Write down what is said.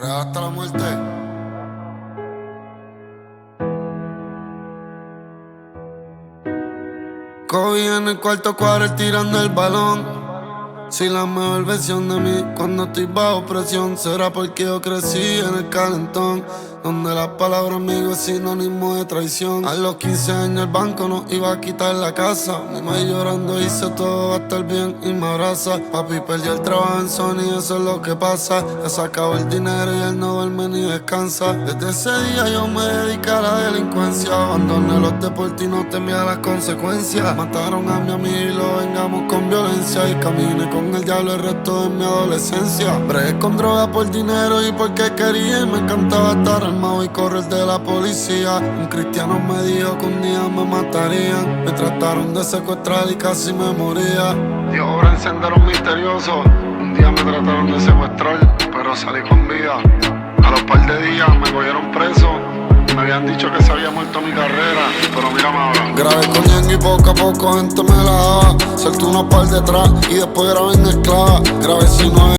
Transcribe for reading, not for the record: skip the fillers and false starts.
Real hasta la muerte. Kobe en el cuarto cuadro tirando el balón. Si la mejor versión de mí cuando estoy bajo presión, será porque yo crecí en el calentón, donde la palabra amigo es sinónimo de traición. A los 15 años el banco nos iba a quitar la casa. Mi madre llorando dice todo va a estar bien y me abraza. Papi perdió el trabajo en Sony, eso es lo que pasa. Le se acabó el dinero y él no duerme ni descansa. Desde ese día yo me dediqué a la delincuencia. Abandoné los deportes y no temía las consecuencias. Mataron a mi amigo y lo vengamos con violencia. Y caminé con el diablo el resto de mi adolescencia. Bregué con droga por dinero y porque quería. Y me encantaba estar armado y correr de la policía. Un cristiano me dijo que un día me matarían. Me trataron de secuestrar y casi me moría. Dios obra en senderos misteriosos. Un día me trataron de secuestrar, pero salí con vida. A los par de días me cogieron preso. Me habían dicho que se había muerto mi carrera, pero mírame ahora. Grabé con Yang y poco a poco gente me la daba. Salté unos par detrás y después grabé en esclava. Grabé si no